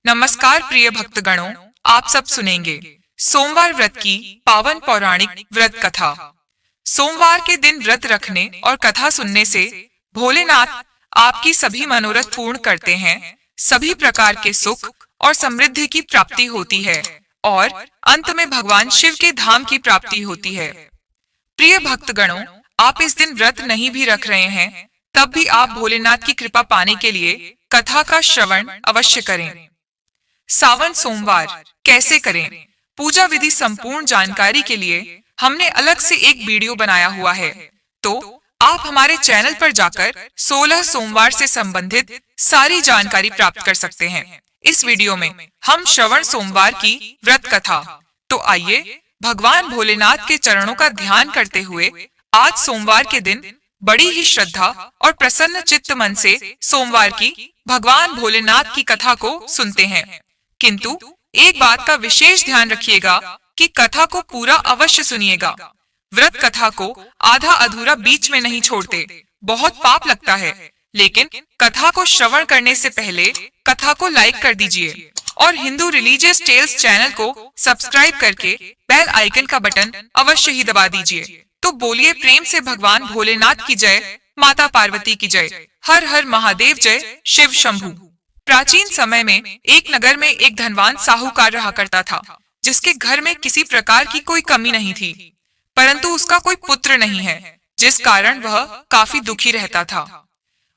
नमस्कार प्रिय भक्तगणों, आप सब सुनेंगे सोमवार व्रत की पावन पौराणिक व्रत कथा। सोमवार के दिन व्रत रखने और कथा सुनने से भोलेनाथ आपकी सभी मनोरथ पूर्ण करते हैं, सभी प्रकार के सुख और समृद्धि की प्राप्ति होती है और अंत में भगवान शिव के धाम की प्राप्ति होती है। प्रिय भक्तगणों, आप इस दिन व्रत नहीं भी रख रहे हैं, तब भी आप भोलेनाथ की कृपा पाने के लिए कथा का श्रवण अवश्य करें। सावन सोमवार कैसे करें, पूजा विधि संपूर्ण जानकारी के लिए हमने अलग से एक वीडियो बनाया हुआ है, तो आप हमारे चैनल पर जाकर 16 सोमवार से संबंधित सारी जानकारी प्राप्त कर सकते हैं। इस वीडियो में हम श्रवण सोमवार की व्रत कथा, तो आइए भगवान भोलेनाथ के चरणों का ध्यान करते हुए आज सोमवार के दिन बड़ी ही श्रद्धा और प्रसन्न चित्त मन से सोमवार की भगवान भोलेनाथ की कथा को सुनते हैं। किंतु एक बात का विशेष ध्यान रखिएगा कि कथा को पूरा अवश्य सुनिएगा। व्रत कथा को आधा अधूरा बीच में नहीं छोड़ते, बहुत पाप लगता है। लेकिन कथा को श्रवण करने से पहले कथा को लाइक कर दीजिए और हिंदू रिलीजियस टेल्स चैनल को सब्सक्राइब करके बेल आइकन का बटन अवश्य ही दबा दीजिए। तो बोलिए प्रेम से भगवान भोलेनाथ की जय, माता पार्वती की जय, हर हर महादेव जय, शिव शंभू। प्राचीन समय में एक नगर में एक धनवान साहूकार रहा करता था, जिसके घर में किसी प्रकार की कोई कमी नहीं थी, परंतु उसका कोई पुत्र नहीं है, जिस कारण वह काफी दुखी रहता था।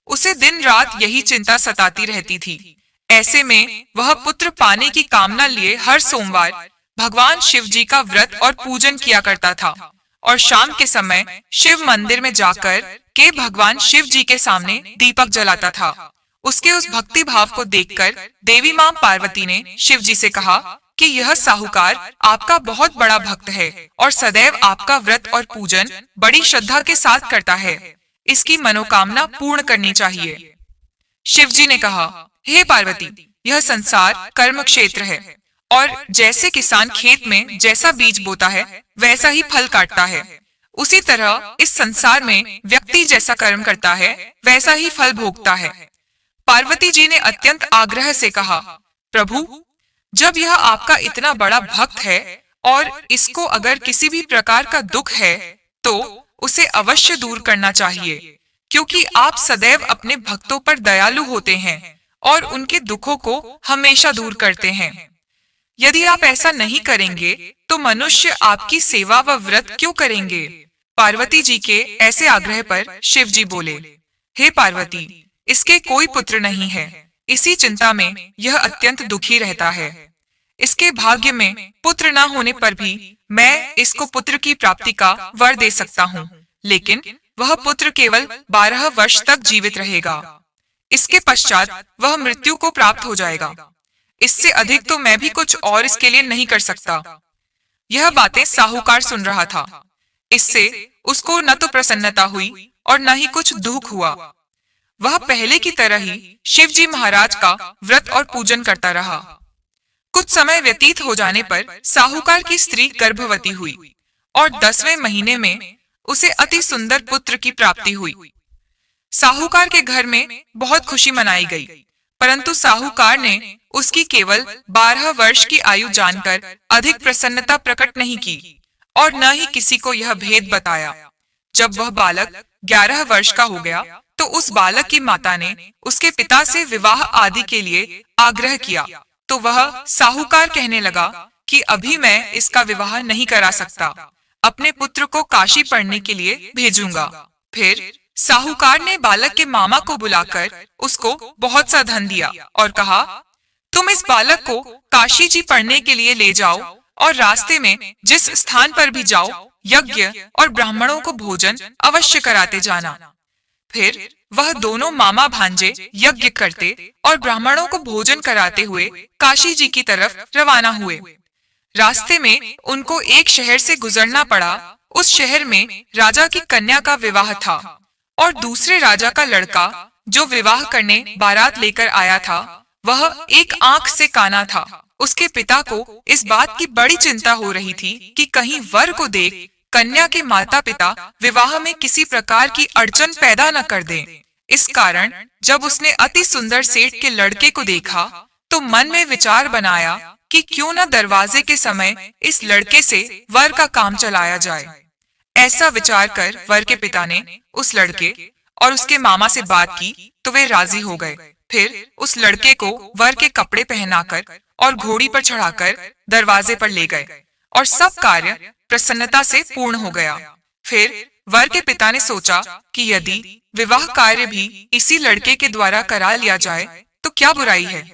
उसे दिन रात यही चिंता सताती रहती थी। ऐसे में वह पुत्र पाने की कामना लिए हर सोमवार भगवान शिव जी का व्रत और पूजन किया करता था और शाम के समय शिव मंदिर में जाकर के भगवान शिव जी के सामने दीपक जलाता था। उसके उस भक्ति भाव को देखकर देवी मां पार्वती ने शिव जी से कहा कि यह साहूकार आपका बहुत बड़ा भक्त है और सदैव आपका व्रत और पूजन बड़ी श्रद्धा के साथ करता है, इसकी मनोकामना पूर्ण करनी चाहिए। शिव जी ने कहा, हे पार्वती, यह संसार कर्म क्षेत्र है और जैसे किसान खेत में जैसा बीज बोता है वैसा ही फल काटता है, उसी तरह इस संसार में व्यक्ति जैसा कर्म करता है वैसा ही फल भोगता है। पार्वती जी ने अत्यंत आग्रह से कहा, प्रभु, जब यह आपका इतना बड़ा भक्त है और इसको अगर किसी भी प्रकार का दुख है तो उसे अवश्य दूर करना चाहिए, क्योंकि आप सदैव अपने भक्तों पर दयालु होते हैं और उनके दुखों को हमेशा दूर करते हैं। यदि आप ऐसा नहीं करेंगे तो मनुष्य आपकी सेवा व व्रत क्यों करेंगे? पार्वती जी के ऐसे आग्रह पर शिव जी बोले, हे पार्वती, इसके कोई पुत्र नहीं है, इसी चिंता में यह अत्यंत दुखी रहता है। इसके भाग्य में पुत्र न होने पर भी मैं इसको पुत्र की प्राप्ति का वर दे सकता हूँ, लेकिन वह पुत्र केवल 12 वर्ष तक जीवित रहेगा। इसके पश्चात वह मृत्यु को प्राप्त हो जाएगा। इससे अधिक तो मैं भी कुछ और इसके लिए नहीं कर सकता। यह बातें साहूकार सुन रहा था। इससे उसको न तो प्रसन्नता हुई और न ही कुछ दुख हुआ। वह पहले की तरह ही शिव जी महाराज का व्रत और पूजन करता रहा। कुछ समय व्यतीत हो जाने पर साहूकार की स्त्री गर्भवती हुई और 10वें महीने में उसे अति सुंदर पुत्र की प्राप्ति हुई। साहूकार के घर में बहुत खुशी मनाई गई, परंतु साहूकार ने उसकी केवल 12 वर्ष की आयु जानकर अधिक प्रसन्नता प्रकट नहीं की और न ही किसी को यह भेद बताया। जब वह बालक 11 वर्ष का हो गया तो उस बालक की माता ने उसके पिता से विवाह आदि के लिए आग्रह किया, तो वह साहूकार कहने लगा कि अभी मैं इसका विवाह नहीं करा सकता, अपने पुत्र को काशी पढ़ने के लिए भेजूंगा। फिर साहूकार ने बालक के मामा को बुलाकर उसको बहुत सा धन दिया और कहा, तुम इस बालक को काशी जी पढ़ने के लिए ले जाओ और रास्ते में जिस स्थान पर भी जाओ यज्ञ और ब्राह्मणों को भोजन अवश्य कराते जाना। फिर वह दोनों मामा भांजे यज्ञ करते और ब्राह्मणों को भोजन कराते हुए काशी जी की तरफ रवाना हुए। रास्ते में उनको एक शहर से गुजरना पड़ा। उस शहर में राजा की कन्या का विवाह था और दूसरे राजा का लड़का जो विवाह करने बारात लेकर आया था वह एक आंख से काना था। उसके पिता को इस बात की बड़ी चिंता हो रही थी कि कहीं वर को देख कन्या के माता पिता विवाह में किसी प्रकार की अड़चन पैदा न कर दें। इस कारण जब उसने अति सुंदर सेठ के लड़के को देखा तो तो मन में विचार बनाया कि क्यों न दरवाजे के समय इस लड़के से वर का काम चलाया जाए। ऐसा विचार कर वर के पिता ने उस लड़के और उसके मामा से बात की तो वे राजी हो गए। फिर उस लड़के को वर के कपड़े पहनाकर और घोड़ी पर चढ़ाकर दरवाजे पर ले गए और सब कार्य प्रसन्नता से पूर्ण हो गया। फिर वर के पिता ने सोचा कि यदि विवाह कार्य भी इसी लड़के के द्वारा करा लिया जाए तो क्या बुराई है।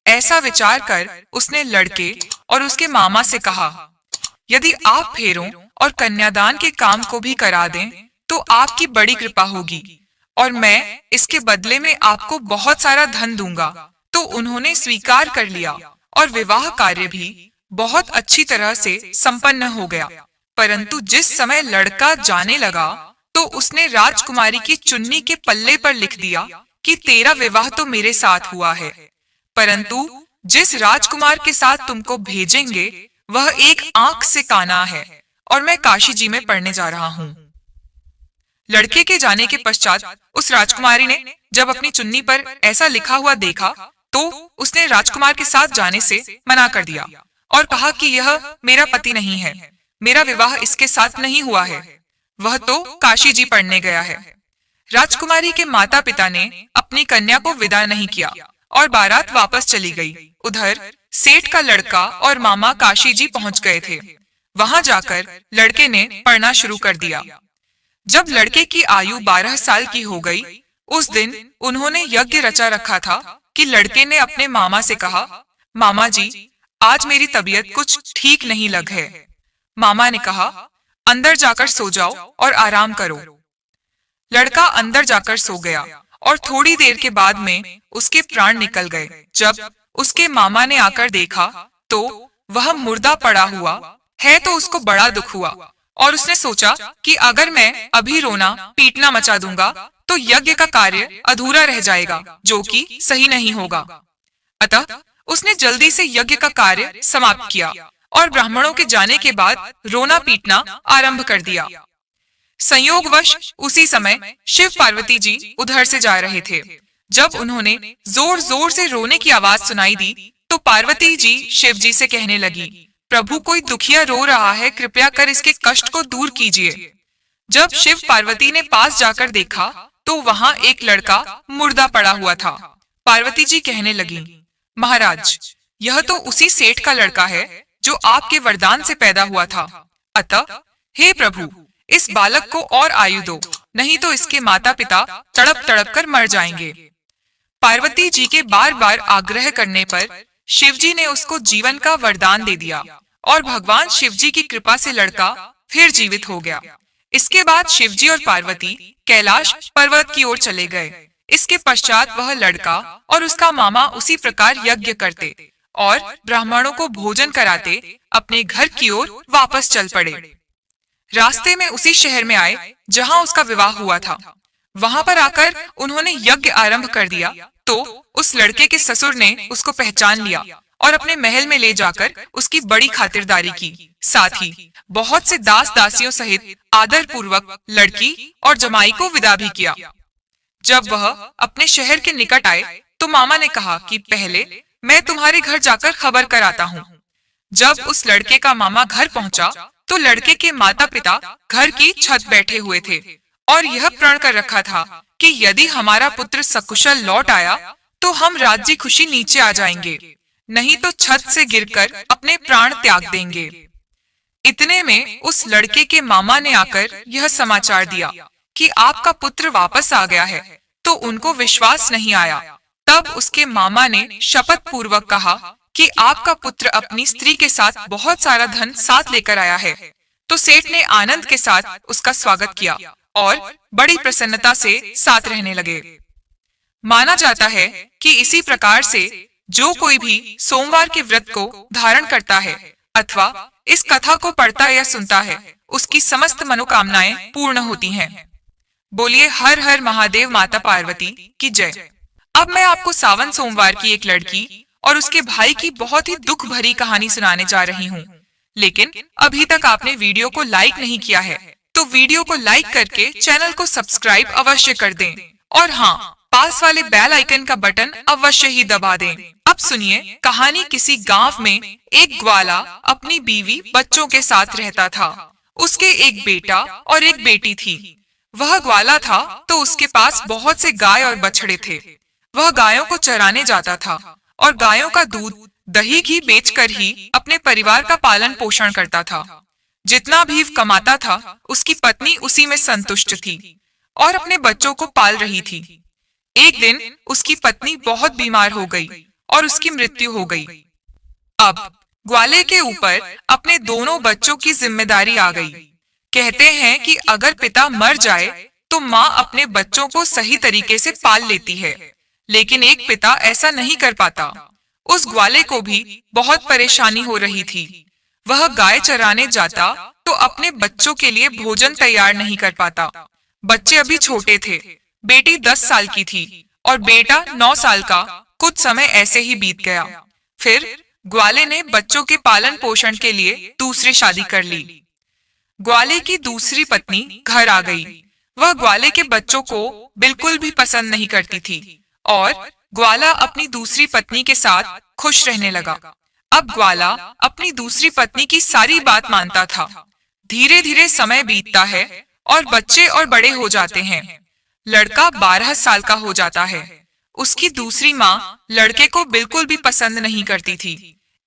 ऐसा विचार कर उसने लड़के और उसके मामा से कहा, यदि आप फेरों और कन्यादान के काम को भी करा दें तो आपकी बड़ी कृपा होगी और मैं इसके बदले में आपको बहुत सारा धन दूंगा। तो उन्होंने स्वीकार कर लिया और विवाह कार्य भी बहुत अच्छी तरह से संपन्न हो गया। परंतु जिस समय लड़का जाने लगा तो उसने राजकुमारी की चुन्नी के पल्ले पर लिख दिया कि तेरा विवाह तो मेरे साथ हुआ है, परंतु जिस राजकुमार के साथ तुमको भेजेंगे वह एक आंख से काना है और मैं काशी जी में पढ़ने जा रहा हूँ। लड़के के जाने के पश्चात उस राजकुमारी ने जब अपनी चुन्नी पर ऐसा लिखा हुआ देखा तो उसने राजकुमार के साथ जाने से मना कर दिया और कहा कि यह मेरा पति नहीं है, मेरा विवाह इसके साथ नहीं हुआ है, वह तो काशी जी पढ़ने गया है। राजकुमारी के माता पिता ने अपनी कन्या को विदा नहीं किया और बारात वापस चली गई। उधर सेठ का लड़का और मामा काशी जी पहुंच गए थे। वहां जाकर लड़के ने पढ़ना शुरू कर दिया। जब लड़के की आयु 12 साल की हो गई, उस दिन उन्होंने यज्ञ रचा रखा था कि लड़के ने अपने मामा से कहा, मामा जी आज मेरी तबीयत कुछ ठीक नहीं लग है। मामा ने कहा, अंदर जाकर सो जाओ और आराम करो। लड़का अंदर जाकर सो गया और थोड़ी देर के बाद में उसके प्राण निकल गए। जब उसके मामा ने आकर देखा तो वह मुर्दा पड़ा हुआ है तो उसको बड़ा दुख हुआ और उसने सोचा कि अगर मैं अभी रोना पीटना मचा दूंगा तो यज्ञ का कार्य अधूरा रह जाएगा, जो कि सही नहीं होगा। अतः उसने जल्दी से यज्ञ का कार्य समाप्त किया और ब्राह्मणों के जाने के बाद रोना पीटना आरंभ कर दिया। संयोगवश उसी समय शिव पार्वती जी उधर से जा रहे थे। जब उन्होंने जोर जोर से रोने की आवाज सुनाई दी तो पार्वती जी शिव जी से कहने लगी, प्रभु कोई दुखिया रो रहा है, कृपया कर इसके कष्ट को दूर कीजिए। जब शिव पार्वती ने पास जाकर देखा तो वहां एक लड़का मुर्दा पड़ा हुआ था। पार्वती जी कहने लगी, महाराज यह तो उसी सेठ का लड़का है जो आपके वरदान से पैदा हुआ था। अतः हे प्रभु इस बालक को और आयु दो, नहीं तो इसके माता पिता तड़प तड़प कर मर जाएंगे। पार्वती जी के बार बार आग्रह करने पर शिवजी ने उसको जीवन का वरदान दे दिया और भगवान शिवजी की कृपा से लड़का फिर जीवित हो गया। इसके बाद शिवजी और पार्वती कैलाश पर्वत की ओर चले गए। इसके पश्चात वह लड़का और उसका मामा उसी प्रकार यज्ञ करते और ब्राह्मणों को भोजन कराते अपने घर की ओर वापस चल पड़े। रास्ते में उसी शहर में आए जहां उसका विवाह हुआ था। वहां पर आकर उन्होंने यज्ञ आरंभ कर दिया तो उस लड़के के ससुर ने उसको पहचान लिया और अपने महल में ले जाकर उसकी बड़ी खातिरदारी की। साथ ही बहुत से दास दासियों सहित आदर पूर्वक लड़की और जमाई को विदा भी किया। जब वह अपने शहर के निकट आए तो मामा ने कहा कि पहले मैं तुम्हारे घर जाकर खबर कराता हूँ। जब उस लड़के का मामा घर पहुंचा तो लड़के के माता पिता घर की छत बैठे हुए थे और यह प्रण कर रखा था कि यदि हमारा पुत्र सकुशल लौट आया तो हम राज्य खुशी नीचे आ जाएंगे, नहीं तो छत से गिरकर अपने प्राण त्याग देंगे। इतने में उस लड़के के मामा ने आकर यह समाचार दिया कि आपका पुत्र वापस आ गया है, तो उनको विश्वास नहीं आया। तब उसके मामा ने शपथ पूर्वक कहा कि आपका पुत्र अपनी स्त्री के साथ बहुत सारा धन साथ लेकर आया है। तो सेठ ने आनंद के साथ उसका स्वागत किया और बड़ी प्रसन्नता से साथ रहने लगे। माना जाता है कि इसी प्रकार से जो कोई भी सोमवार के व्रत को धारण करता है अथवा इस कथा को पढ़ता या सुनता है, उसकी समस्त मनोकामनाएं पूर्ण होती हैं। बोलिए हर हर महादेव माता पार्वती की जय। अब मैं आपको सावन सोमवार की एक लड़की और उसके भाई की बहुत ही दुख भरी कहानी सुनाने जा रही हूँ। लेकिन अभी तक आपने वीडियो को लाइक नहीं किया है तो वीडियो को लाइक करके चैनल को सब्सक्राइब अवश्य कर दें। और हाँ, पास वाले बेल आइकन का बटन अवश्य ही दबा दें। अब सुनिए कहानी। किसी गांव में एक ग्वाला अपनी बीवी बच्चों के साथ रहता था। उसके एक बेटा और एक बेटी थी। वह ग्वाला था तो उसके पास बहुत से गाय और बछड़े थे। वह गायों को चराने जाता था और गायों का दूध, दही, घी बेचकर ही अपने परिवार का पालन पोषण करता था। जितना भी कमाता था उसकी पत्नी उसी में संतुष्ट थी और अपने बच्चों को पाल रही थी। एक दिन उसकी पत्नी बहुत बीमार हो गई और उसकी मृत्यु हो गई। अब ग्वाले के ऊपर अपने दोनों बच्चों की जिम्मेदारी आ गई। कहते हैं कि अगर पिता मर जाए तो माँ अपने बच्चों को सही तरीके से पाल लेती है, लेकिन एक पिता ऐसा नहीं कर पाता। उस ग्वाले को भी बहुत परेशानी हो रही थी। वह गाय चराने जाता तो अपने बच्चों के लिए भोजन तैयार नहीं कर पाता। बच्चे अभी छोटे थे। बेटी 10 साल की थी और बेटा 9 साल का। कुछ समय ऐसे ही बीत गया। फिर ग्वाले ने बच्चों के पालन पोषण के लिए दूसरी शादी कर ली। ग्वाले की दूसरी पत्नी घर आ गई। वह ग्वाले के बच्चों को बिल्कुल भी पसंद नहीं करती थी और ग्वाला अपनी दूसरी पत्नी के साथ खुश रहने लगा। अब ग्वाला अपनी दूसरी पत्नी की सारी बात मानता था। धीरे धीरे समय बीतता है और बच्चे और बड़े हो जाते हैं। लड़का 12 साल का हो जाता है। उसकी दूसरी माँ लड़के को बिल्कुल भी पसंद नहीं करती थी।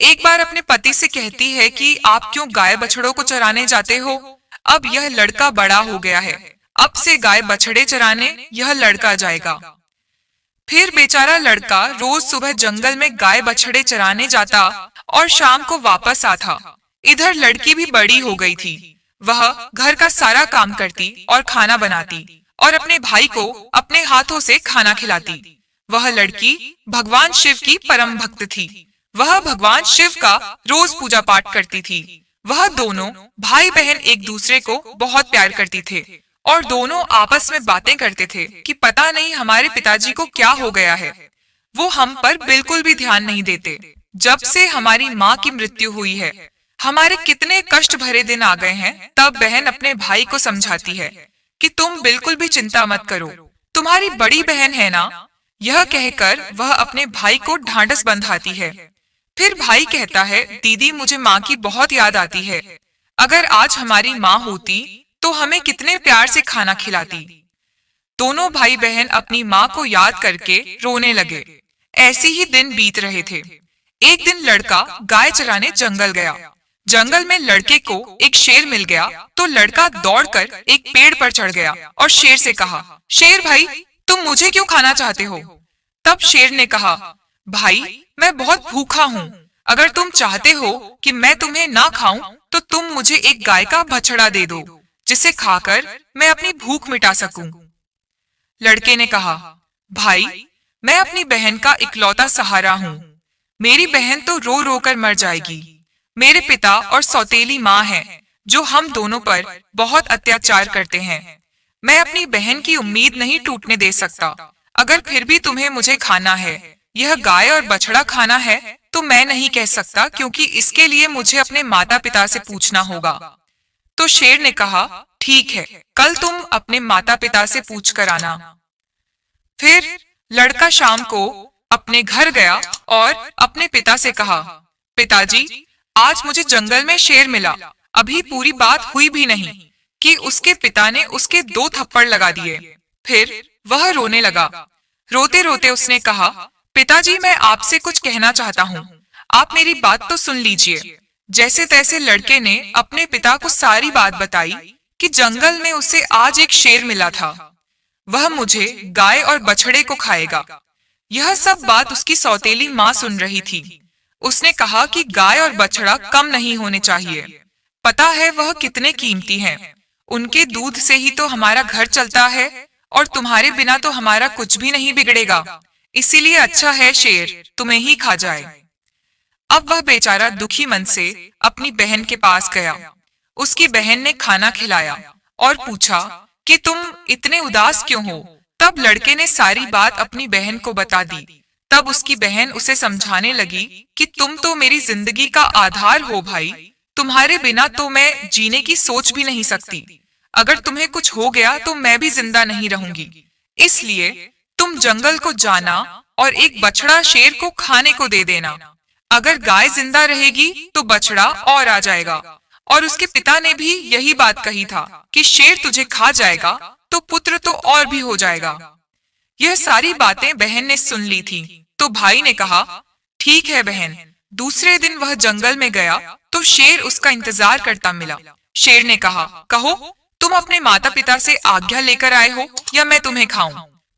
एक बार अपने पति से कहती है कि आप क्यों गाय बछड़ों को चराने जाते हो? अब यह लड़का बड़ा हो गया है, अब से गाय बछड़े चराने यह लड़का जाएगा। फिर बेचारा लड़का रोज सुबह जंगल में गाय बछड़े चराने जाता और शाम को वापस आता। इधर लड़की भी बड़ी हो गई थी। वह घर का सारा काम करती और खाना बनाती और अपने भाई को अपने हाथों से खाना खिलाती। वह लड़की भगवान शिव की परम भक्त थी। वह भगवान शिव का रोज पूजा पाठ करती थी। वह दोनों भाई बहन एक दूसरे को बहुत प्यार करती थे और दोनों आपस में बातें करते थे कि पता नहीं हमारे पिताजी को क्या हो गया है। वो हम पर बिल्कुल भी ध्यान नहीं देते। जब से हमारी माँ की मृत्यु हुई है हमारे कितने कष्ट भरे दिन आ गए हैं। तब बहन अपने भाई को समझाती है कि तुम बिल्कुल भी चिंता मत करो, तुम्हारी बड़ी बहन है ना। यह कहकर वह अपने भाई को ढांढस बंधाती है। फिर भाई कहता है, दीदी मुझे माँ की बहुत याद आती है। अगर आज हमारी माँ होती तो हमें कितने प्यार से खाना खिलाती। दोनों भाई बहन अपनी माँ को याद करके रोने लगे। ऐसे ही दिन बीत रहे थे। एक दिन लड़का गाय चराने जंगल गया। जंगल में लड़के को एक शेर मिल गया तो लड़का दौड़कर एक पेड़ पर चढ़ गया और शेर से कहा, शेर भाई तुम मुझे क्यों खाना चाहते हो? तब शेर ने कहा, भाई मैं बहुत भूखा हूँ। अगर तुम चाहते हो कि मैं तुम्हें ना खाऊं तो तुम मुझे एक गाय का बछड़ा दे दो जिसे खाकर मैं अपनी भूख मिटा सकूं। लड़के ने कहा, भाई मैं अपनी बहन का इकलौता सहारा हूँ। मेरी बहन तो रो रो कर मर जाएगी। मेरे पिता और सौतेली माँ हैं जो हम दोनों पर बहुत अत्याचार करते हैं। मैं अपनी बहन की उम्मीद नहीं टूटने दे सकता। अगर फिर भी तुम्हें मुझे खाना है, यह गाय और बछड़ा खाना है, तो मैं नहीं कह सकता क्योंकि इसके लिए मुझे अपने माता पिता से पूछना होगा। तो शेर ने कहा, ठीक है, कल तुम अपने माता पिता से पूछ कर आना। फिर लड़का शाम को अपने घर गया और अपने पिता से कहा, पिताजी आज मुझे जंगल में शेर मिला। अभी पूरी बात हुई भी नहीं कि उसके पिता ने उसके 2 थप्पड़ लगा दिए। फिर वह रोने लगा। रोते रोते उसने कहा, पिताजी मैं आपसे कुछ कहना चाहता हूँ, आप मेरी बात तो सुन लीजिए। जैसे तैसे लड़के ने अपने पिता को सारी बात बताई कि जंगल में उसे आज एक शेर मिला था। वह मुझे गाय और बछड़े को खाएगा। यह सब बात उसकी सौतेली माँ सुन रही थी। उसने कहा कि गाय और बछड़ा कम नहीं होने चाहिए। पता है वह कितने कीमती हैं। उनके दूध से ही तो हमारा घर चलता है और तुम्हारे बिना तो हमारा कुछ भी नहीं बिगड़ेगा। इसीलिए अच्छा है शेर तुम्हें ही खा जाए। अब वह बेचारा दुखी मन से अपनी बहन के पास गया। उसकी बहन ने खाना खिलाया और पूछा कि तुम इतने उदास क्यों हो? तब लड़के ने सारी बात अपनी बहन को बता दी। तब उसकी बहन उसे समझाने लगी कि तुम तो मेरी जिंदगी का आधार हो भाई, तुम्हारे बिना तो मैं जीने की सोच भी नहीं सकती। अगर तुम्हें कुछ हो गया तो मैं भी जिंदा नहीं रहूंगी। इसलिए तुम जंगल को जाना और एक बछड़ा शेर को खाने को दे देना। अगर गाय जिंदा रहेगी तो बछड़ा और आ जाएगा। और उसके पिता ने भी यही बात कही था कि शेर तुझे खा जाएगा तो पुत्र तो और भी हो जाएगा। यह सारी बातें बहन ने सुन ली थी। तो भाई ने कहा, ठीक है बहन। दूसरे दिन वह जंगल में गया तो शेर उसका इंतजार करता मिला। शेर ने कहा, कहो तुम अपने माता पिता से आज्ञा लेकर आए हो या मैं तुम्हें खाऊं?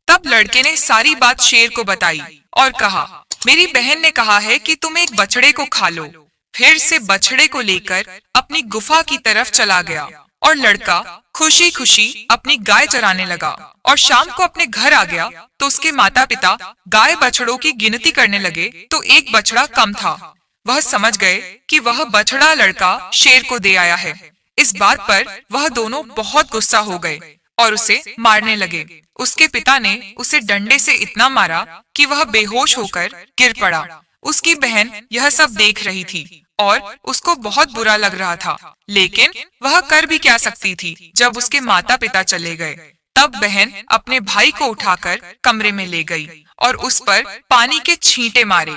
तब लड़के ने सारी बात शेर को बताई और कहा, मेरी बहन ने कहा है कि तुम एक बछड़े को खा लो। फिर से बछड़े को लेकर अपनी गुफा की तरफ चला गया और लड़का खुशी खुशी अपनी गाय चराने लगा। और शाम को अपने घर आ गया तो उसके माता पिता गाय बछड़ों की गिनती करने लगे तो एक बछड़ा कम था। वह समझ गए कि वह बछड़ा लड़का शेर को दे आया है। इस बात पर वह दोनों बहुत गुस्सा हो गए और उसे मारने लगे। उसके पिता ने उसे डंडे से इतना मारा कि वह बेहोश होकर गिर पड़ा। उसकी बहन यह सब देख रही थी और उसको बहुत बुरा लग रहा था, लेकिन वह कर भी क्या सकती थी जब उसके माता पिता चले गए। तब बहन अपने भाई को उठाकर कमरे में ले गई और उस पर पानी के छींटे मारे।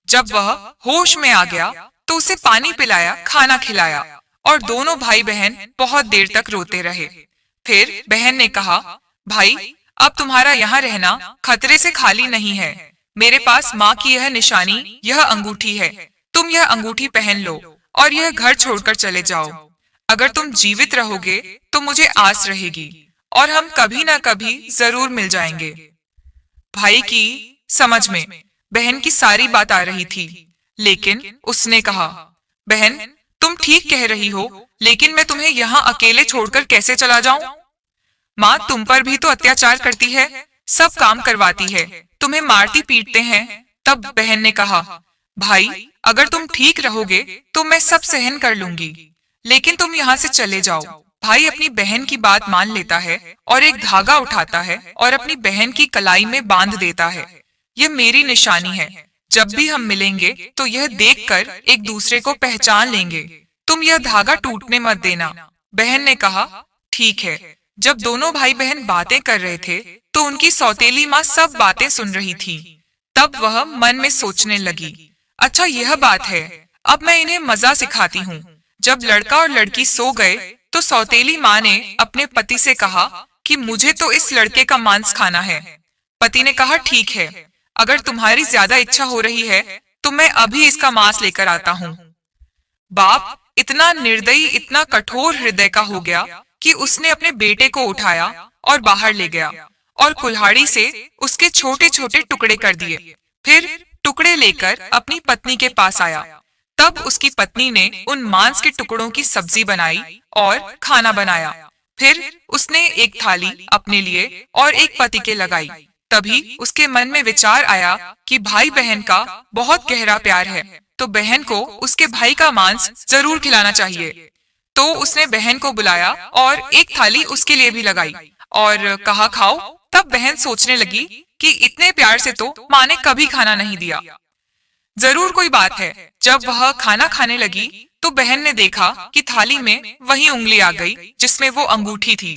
जब वह होश में आ गया तो उसे पानी पिलाया, खाना खिलाया और दोनों भाई बहन बहुत देर तक रोते रहे। फिर बहन ने कहा, भाई अब तुम्हारा यहाँ रहना खतरे से खाली नहीं है। मेरे पास माँ की यह निशानी, यह अंगूठी है। तुम यह अंगूठी पहन लो और यह घर छोड़कर चले जाओ। अगर तुम जीवित रहोगे तो मुझे आस रहेगी और हम कभी ना कभी जरूर मिल जाएंगे। भाई की समझ में बहन की सारी बात आ रही थी, लेकिन उसने कहा, बहन तुम ठीक कह रही हो, लेकिन मैं तुम्हें यहाँ अकेले छोड़कर कैसे चला जाऊं? माँ तुम पर भी तो अत्याचार करती है, सब काम करवाती है, तुम्हें मारती पीटते हैं। तब बहन ने कहा, भाई अगर तुम ठीक रहोगे तो मैं सब सहन कर लूंगी, लेकिन तुम यहाँ से चले जाओ। भाई अपनी बहन की बात मान लेता है और एक धागा उठाता है और अपनी बहन की कलाई में बांध देता है। यह मेरी निशानी है, जब भी हम मिलेंगे तो यह देखकर एक दूसरे को पहचान लेंगे। तुम यह धागा टूटने मत देना। बहन ने कहा, ठीक है। जब दोनों भाई बहन बातें कर रहे थे तो उनकी सौतेली माँ सब बातें सुन रही थी। तब वह मन में सोचने लगी, अच्छा यह बात है, अब मैं इन्हें मजा सिखाती हूँ। जब लड़का और लड़की सो गए तो सौतेली माँ ने अपने पति से कहा कि मुझे तो इस लड़के का मांस खाना है। पति ने कहा, ठीक है, अगर तुम्हारी ज्यादा इच्छा हो रही है तो मैं अभी इसका मांस लेकर आता हूँ। बाप इतना निर्दयी, इतना कठोर हृदय का हो गया कि उसने अपने बेटे को उठाया और बाहर ले गया और कुल्हाड़ी से उसके छोटे छोटे टुकड़े कर दिए। फिर टुकड़े लेकर अपनी पत्नी के पास आया। तब उसकी पत्नी ने उन मांस के टुकड़ों की सब्जी बनाई और खाना बनाया। फिर उसने एक थाली अपने लिए और एक पति के लगाई। तभी उसके मन में विचार आया कि भाई बहन का बहुत गहरा प्यार है, तो बहन को उसके भाई का मांस जरूर खिलाना चाहिए। तो उसने बहन को बुलाया और एक थाली उसके लिए भी लगाई और कहा, खाओ। तब बहन सोचने लगी कि इतने प्यार से तो माँ ने कभी खाना नहीं दिया, जरूर कोई बात है। जब वह खाना खाने लगी तो बहन ने देखा कि थाली में वही उंगली आ गई जिसमें वो अंगूठी थी।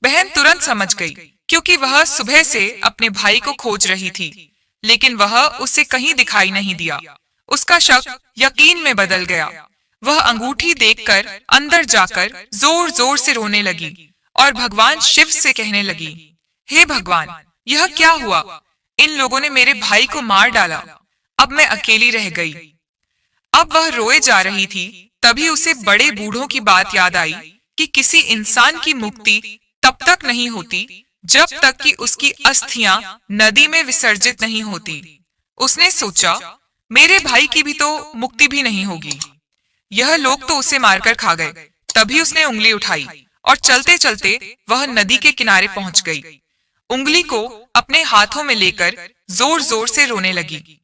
बहन तुरंत समझ गई, क्योंकि वह सुबह से अपने भाई को खोज रही थी, लेकिन वह उसे कहीं दिखाई नहीं दिया। उसका शक यकीन में बदल गया। वह अंगूठी देखकर अंदर जाकर जोर जोर से रोने लगी और भगवान शिव से कहने लगी, हे भगवान, यह क्या हुआ? इन लोगों ने मेरे भाई को मार डाला, अब मैं अकेली रह गई। अब वह रोए जा रही थी, तभी उसे बड़े बूढ़ों की बात याद आई कि किसी इंसान की मुक्ति तब तक नहीं होती जब तक कि उसकी अस्थियां नदी में विसर्जित नहीं होती। उसने सोचा, मेरे भाई की भी तो मुक्ति भी नहीं होगी, यह लोग तो उसे मारकर खा गए। तभी उसने उंगली उठाई और चलते चलते वह नदी के किनारे पहुंच गई। उंगली को अपने हाथों में लेकर जोर जोर से रोने लगी।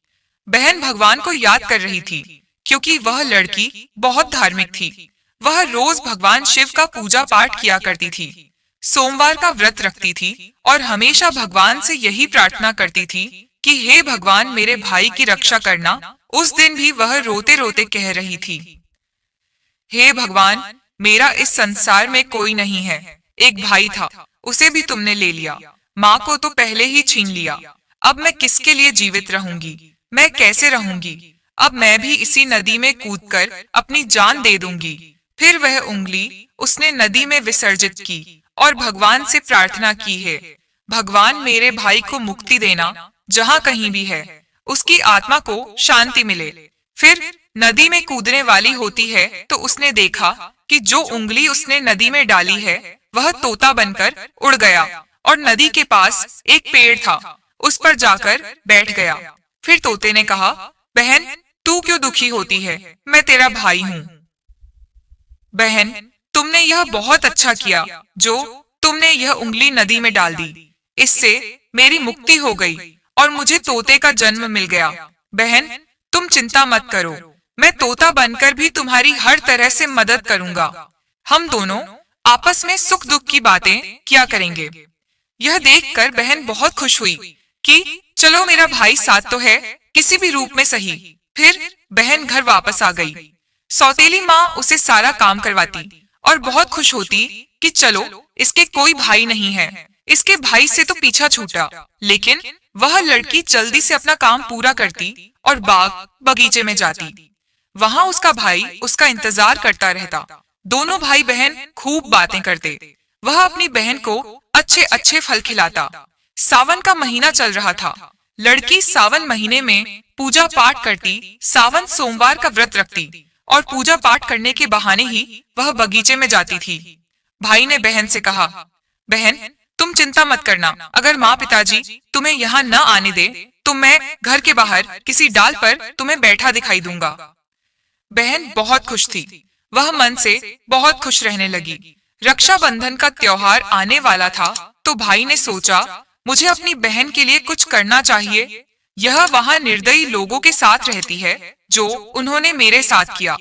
बहन भगवान को याद कर रही थी, क्योंकि वह लड़की बहुत धार्मिक थी। वह रोज भगवान शिव का पूजा पाठ किया करती थी, सोमवार का व्रत रखती थी और हमेशा भगवान से यही प्रार्थना करती थी कि हे भगवान, मेरे भाई की रक्षा करना। उस दिन भी वह रोते रोते कह रही थी, हे भगवान, मेरा इस संसार में कोई नहीं है। एक भाई था, उसे भी तुमने ले लिया। माँ को तो पहले ही छीन लिया, अब मैं किसके लिए जीवित रहूंगी, मैं कैसे रहूंगी। अब मैं भी इसी नदी में कूदकर अपनी जान दे दूंगी। फिर वह उंगली उसने नदी में विसर्जित की और भगवान से प्रार्थना की है, भगवान मेरे भाई को मुक्ति देना, जहाँ कहीं भी है उसकी आत्मा को शांति मिले। फिर नदी में कूदने वाली होती है तो उसने देखा कि जो उंगली उसने नदी में डाली है वह तोता बनकर उड़ गया और नदी के पास एक पेड़ था, उस पर जाकर बैठ गया। फिर तोते ने कहा, बहन तू क्यों दुखी होती है, मैं तेरा भाई हूँ। बहन तुमने यह बहुत अच्छा किया जो तुमने यह उंगली नदी में डाल दी, इससे मेरी मुक्ति हो गई और मुझे तोते का जन्म मिल गया। बहन तुम चिंता मत करो, मैं तोता बनकर भी तुम्हारी हर तरह से मदद करूंगा। हम दोनों आपस में सुख दुख की बातें किया करेंगे। यह देखकर बहन बहुत खुश हुई कि चलो मेरा भाई साथ तो है, किसी भी रूप में सही। फिर बहन घर वापस आ गई। सौतेली माँ उसे सारा काम करवाती और बहुत खुश होती कि चलो इसके कोई भाई नहीं है, इसके भाई से तो पीछा छूटा। लेकिन वह लड़की जल्दी से अपना काम पूरा करती और बाग बगीचे में जाती। वहाँ उसका भाई उसका इंतजार करता रहता। दोनों भाई बहन खूब बातें करते। वह अपनी बहन को अच्छे अच्छे फल खिलाता। सावन का महीना चल रहा था। लड़की सावन महीने में पूजा पाठ करती, सावन सोमवार का व्रत रखती और पूजा पाठ करने के बहाने ही वह बगीचे में जाती थी। भाई ने बहन से कहा, बहन तुम चिंता मत करना, अगर माँ पिताजी तुम्हें यहाँ न आने दे तो मैं घर के बाहर किसी डाल पर तुम्हें बैठा दिखाई दूंगा। बहन बहुत खुश थी, वह मन से बहुत खुश रहने लगी। रक्षाबंधन का त्योहार आने वाला था तो भाई ने सोचा, मुझे अपनी बहन के लिए कुछ करना चाहिए। यह वहाँ निर्दयी लोगों के साथ रहती है जो उन्होंने मेरे साथ किया,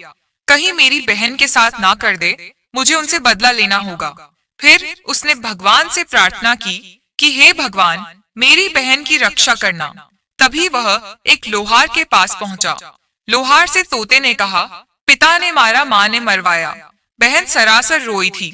कहीं मेरी बहन के साथ ना कर दे, मुझे उनसे बदला लेना होगा। फिर उसने भगवान से प्रार्थना की कि हे भगवान मेरी बहन की रक्षा करना। तभी वह एक लोहार के पास पहुंचा। लोहार से तोते ने कहा, पिता ने मारा, माँ ने मरवाया। बहन सरासर रोई थी।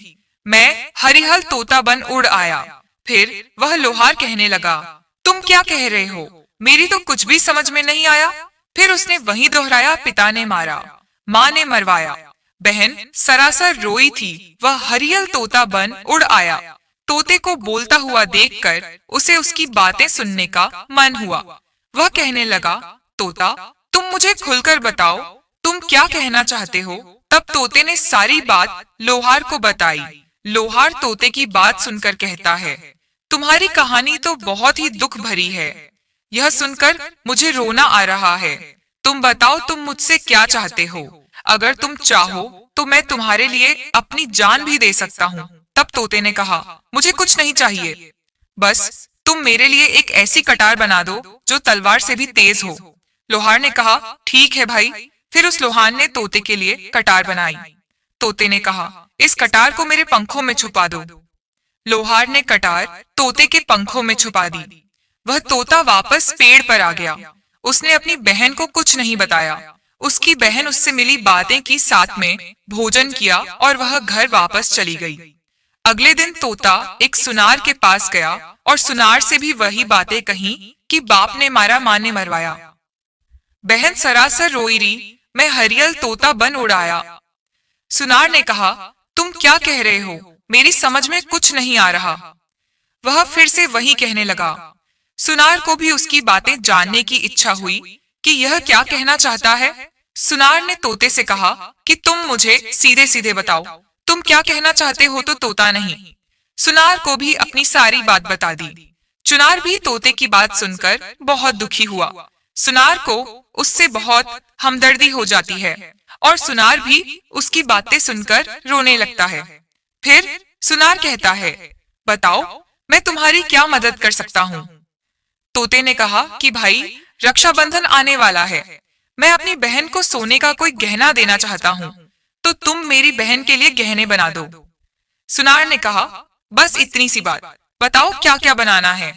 मैं हरिहल तोता बन उड़ आया। फिर वह लोहार कहने लगा, तुम क्या कह रहे हो, मेरी तो कुछ भी समझ में नहीं आया। फिर उसने वही दोहराया, पिता ने मारा, माँ ने मरवाया। बहन सरासर रोई थी। वह हरियल तोता बन उड़ आया। तोते को बोलता हुआ देखकर उसे उसकी बातें सुनने का मन हुआ। वह कहने लगा, तोता तुम मुझे खुलकर बताओ, तुम क्या कहना चाहते हो। तब तोते ने सारी बात लोहार को बताई। लोहार तोते की बात सुनकर कहता है, तुम्हारी कहानी तो बहुत ही दुख भरी है। यह सुनकर मुझे रोना आ रहा है। तुम बताओ तुम मुझसे क्या चाहते हो। अगर तुम चाहो तो मैं तुम्हारे लिए अपनी जान भी दे सकता हूँ। तब तोते ने कहा, मुझे कुछ नहीं चाहिए, बस तुम मेरे लिए एक ऐसी कटार बना दो जो तलवार से भी तेज हो। लोहार ने कहा, ठीक है भाई। फिर उस लोहार ने तोते के लिए कटार बनाई। तोते ने कहा, इस कटार को मेरे पंखों में छुपा दो। लोहार ने कटार तोते के पंखों में छुपा दी। वह तोता वापस पेड़ पर आ गया। उसने अपनी बहन को कुछ नहीं बताया। उसकी बहन उससे मिली बातें की, साथ में भोजन किया और वह घर वापस चली गई। अगले दिन तोता एक सुनार के पास गया और सुनार से भी वही बातें कही कि बाप ने मारा, माँ ने मरवाया। बहन सरासर रोई रही, मैं हरियल तोता बन उड़ाया। सुनार ने कहा, तुम क्या कह रहे हो, मेरी समझ में कुछ नहीं आ रहा। वह फिर से वही कहने लगा। सुनार को भी उसकी बातें जानने की इच्छा हुई कि यह क्या कहना चाहता है। सुनार ने तोते से कहा कि तुम मुझे सीधे सीधे बताओ, तुम क्या कहना चाहते हो। तो तोता नहीं। सुनार को भी अपनी सारी बात बता दी। चुनार भी तोते की बात सुनकर बहुत दुखी हुआ। सुनार को उससे बहुत हमदर्दी हो जाती है और सुनार भी उसकी बातें सुनकर रोने लगता है। फिर सुनार कहता है, बताओ मैं तुम्हारी क्या मदद कर सकता हूँ। तोते ने कहा कि भाई रक्षाबंधन आने वाला है, मैं अपनी बहन को सोने का कोई गहना देना चाहता हूँ, तो तुम मेरी बहन के लिए गहने बना दो। सुनार ने कहा, बस इतनी सी बात, बताओ क्या क्या बनाना है।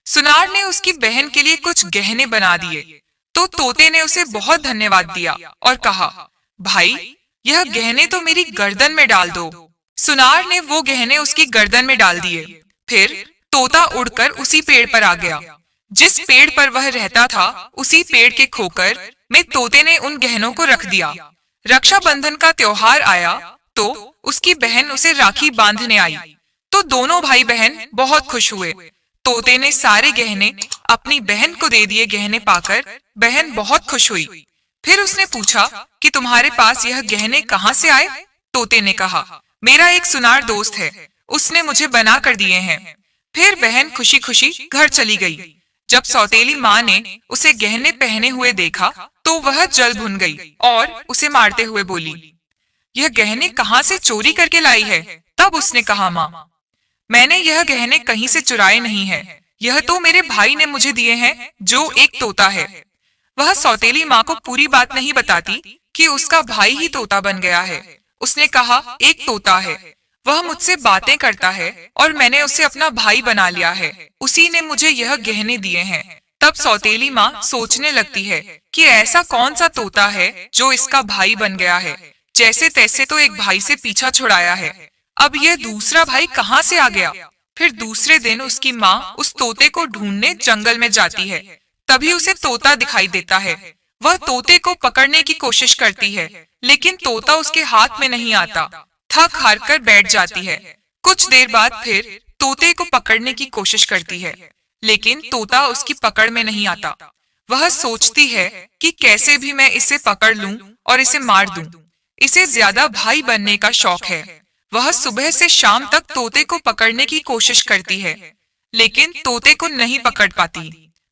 सुनार ने उसकी बहन के लिए कुछ गहने बना दिए तो तोते ने उसे बहुत धन्यवाद दिया और कहा, भाई यह गहने तो मेरी गर्दन में डाल दो। सुनार ने वो गहने उसकी गर्दन में डाल दिए। फिर तोता उड़कर उसी पेड़ पर आ गया। जिस पेड़ पर वह रहता था उसी पेड़ के खोकर में तोते ने उन गहनों को रख दिया। रक्षाबंधन का त्योहार आया तो उसकी बहन उसे राखी बांधने आई, तो दोनों भाई बहन बहुत खुश हुए। तोते ने सारे गहने अपनी बहन को दे दिए। गहने पाकर बहन बहुत खुश हुई। फिर उसने पूछा कि तुम्हारे पास यह गहने कहाँ से आए? तोते ने कहा, मेरा एक सुनार दोस्त है, उसने मुझे बना कर दिए हैं। फिर बहन खुशी खुशी घर चली गई। जब सौतेली माँ ने उसे गहने पहने हुए देखा तो वह जल भुन गई और उसे मारते हुए बोली, यह गहने कहाँ से चोरी करके लाई है? तब उसने कहा, माँ, मैंने यह गहने कहीं से चुराए नहीं है, यह तो मेरे भाई ने मुझे दिए हैं जो एक तोता है। वह सौतेली माँ को पूरी बात नहीं बताती कि उसका भाई ही तोता बन गया है। उसने कहा, एक तोता है, वह मुझसे बातें करता है और मैंने उसे अपना भाई बना लिया है, उसी ने मुझे यह गहने दिए हैं। तब सौतेली माँ सोचने लगती है कि ऐसा कौन सा तोता है जो इसका भाई बन गया है। जैसे तैसे तो एक भाई से पीछा छुड़ाया है, अब यह दूसरा भाई कहाँ से आ गया? फिर दूसरे दिन उसकी माँ उस तोते को ढूंढने जंगल में जाती है। तभी उसे तोता दिखाई देता है। वह तोते को पकड़ने की कोशिश करती है, लेकिन तोता उसके हाथ में नहीं आता। थक हार कर बैठ जाती है। कुछ देर बाद फिर तोते को पकड़ने की कोशिश करती है, लेकिन तोता उसकी पकड़ में नहीं आता। वह सोचती है कि कैसे भी मैं इसे पकड़ लूं और इसे मार दूं। इसे ज्यादा भाई बनने का शौक है। वह सुबह से शाम तक तोते को पकड़ने की कोशिश करती है, लेकिन तोते को नहीं पकड़ पाती।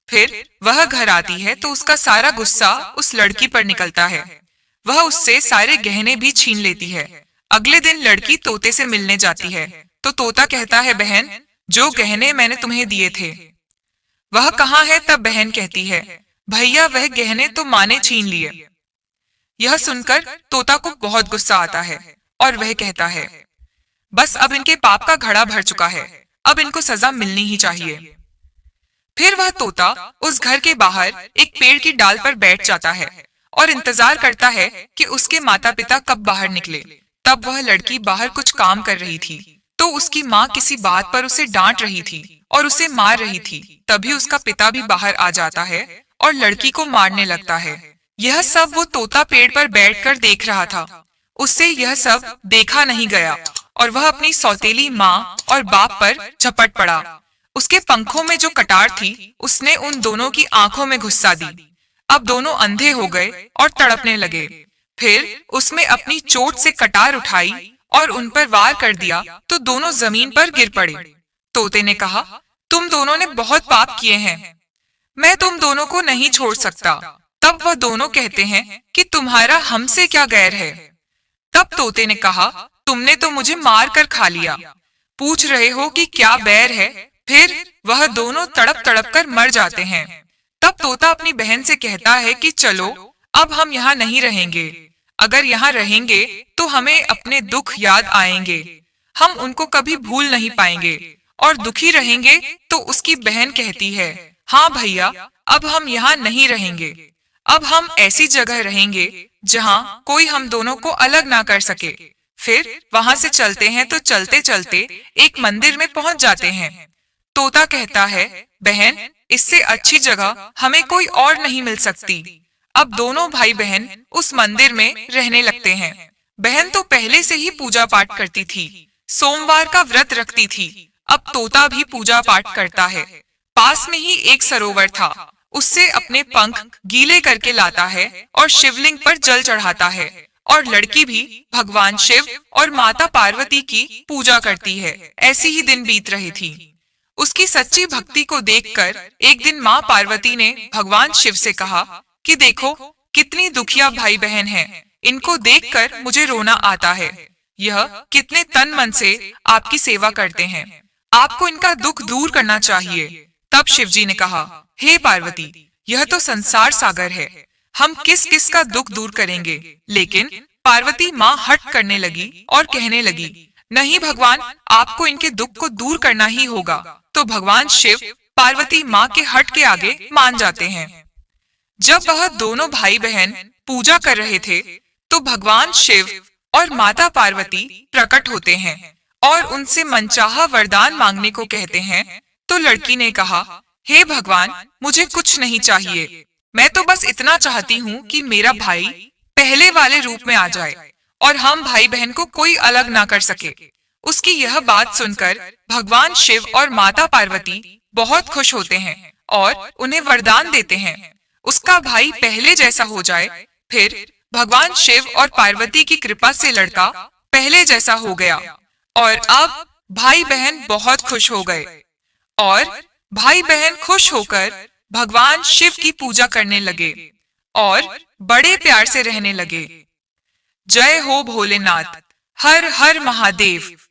फिर वह घर आती है तो उसका सारा गुस्सा उस लड़की पर निकलता है। वह उससे सारे गहने भी छीन लेती है। अगले दिन लड़की तोते से मिलने जाती है तो तोता कहता है, बहन, जो गहने मैंने तुम्हें दिए थे वह कहाँ है? तब बहन कहती है, भैया, वह गहने तो माँ ने छीन लिए। यह सुनकर तोता को बहुत गुस्सा आता है और वह कहता है, बस अब इनके पाप का घड़ा भर चुका है, अब इनको सजा मिलनी ही चाहिए। फिर वह तोता उस घर के बाहर एक पेड़ की डाल पर बैठ जाता है और इंतजार करता है कि उसके माता पिता कब बाहर निकले। तब वह लड़की बाहर कुछ काम कर रही थी तो उसकी माँ किसी बात पर उसे डांट रही थी और उसे मार रही थी। तभी उसका पिता भी बाहर आ जाता है और लड़की को मारने लगता है। यह सब वो तोता पेड़ पर बैठकर देख रहा था। उससे यह सब देखा नहीं गया और वह अपनी सौतेली माँ और बाप पर झपट पड़ा। उसके पंखों में जो कटार थी उसने उन दोनों की आंखों में घुसा दी। अब दोनों अंधे हो गए और तड़पने लगे। फिर उसमें अपनी चोट से कटार उठाई और उन पर वार कर दिया तो दोनों जमीन पर गिर पड़े। तोते ने कहा, तुम दोनों ने बहुत पाप किए हैं, मैं तुम दोनों को नहीं छोड़ सकता। तब वह दोनों कहते हैं कि तुम्हारा हमसे क्या गैर है? तब तोते ने कहा, तुमने तो मुझे मार कर खा लिया, पूछ रहे हो कि क्या बैर है? फिर वह दोनों तड़प तड़प कर मर जाते हैं। तब तोता अपनी बहन से कहता है कि चलो अब हम यहाँ नहीं रहेंगे, अगर यहाँ रहेंगे तो हमें अपने दुख याद आएंगे, हम उनको कभी भूल नहीं पाएंगे और दुखी रहेंगे। तो उसकी बहन कहती है, हाँ भैया, अब हम यहाँ नहीं रहेंगे, अब हम ऐसी जगह रहेंगे जहाँ कोई हम दोनों को अलग ना कर सके। फिर वहां से चलते हैं तो चलते चलते एक मंदिर में पहुंच जाते हैं। तोता कहता है, बहन, इससे अच्छी जगह हमें कोई और नहीं मिल सकती। अब दोनों भाई बहन उस मंदिर में रहने लगते हैं। बहन तो पहले से ही पूजा पाठ करती थी, सोमवार का व्रत रखती थी। अब तोता भी पूजा पाठ करता है। पास में ही एक सरोवर था, उससे अपने पंख गीले करके लाता है और शिवलिंग पर जल चढ़ाता है और लड़की भी भगवान शिव और माता पार्वती की पूजा करती है। ऐसी ही दिन बीत रही थी। उसकी सच्ची भक्ति को देखकर एक दिन माँ पार्वती ने भगवान शिव से कहा कि देखो कितनी दुखिया भाई बहन हैं, इनको देखकर मुझे रोना आता है। यह कितने तन मन से आपकी सेवा करते हैं, आपको इनका दुख दूर करना चाहिए। तब शिवजी ने कहा, हे पार्वती, यह तो संसार सागर है, हम किस किस का दुख दूर करेंगे। लेकिन पार्वती माँ हट करने लगी और कहने लगी, नहीं भगवान, आपको इनके दुख को दूर करना ही होगा। तो भगवान शिव पार्वती माँ के हट के आगे मान जाते हैं। जब वह दोनों भाई बहन पूजा कर रहे थे तो भगवान शिव और माता पार्वती प्रकट होते हैं और उनसे मनचाहा वरदान मांगने को कहते हैं। तो लड़की ने कहा, हे भगवान, मुझे कुछ नहीं चाहिए, मैं तो बस इतना चाहती हूँ कि मेरा भाई पहले वाले रूप में आ जाए और हम भाई बहन को कोई अलग ना कर सके। उसकी यह बात सुनकर भगवान शिव और माता पार्वती बहुत खुश होते हैं और उन्हें वरदान देते हैं, उसका भाई पहले जैसा हो जाए। फिर भगवान शिव और पार्वती की कृपा से लड़का पहले जैसा हो गया और अब भाई बहन बहुत खुश हो गए और भाई बहन खुश होकर भगवान शिव की पूजा करने लगे और बड़े प्यार से रहने लगे। जय हो भोलेनाथ, हर हर महादेव।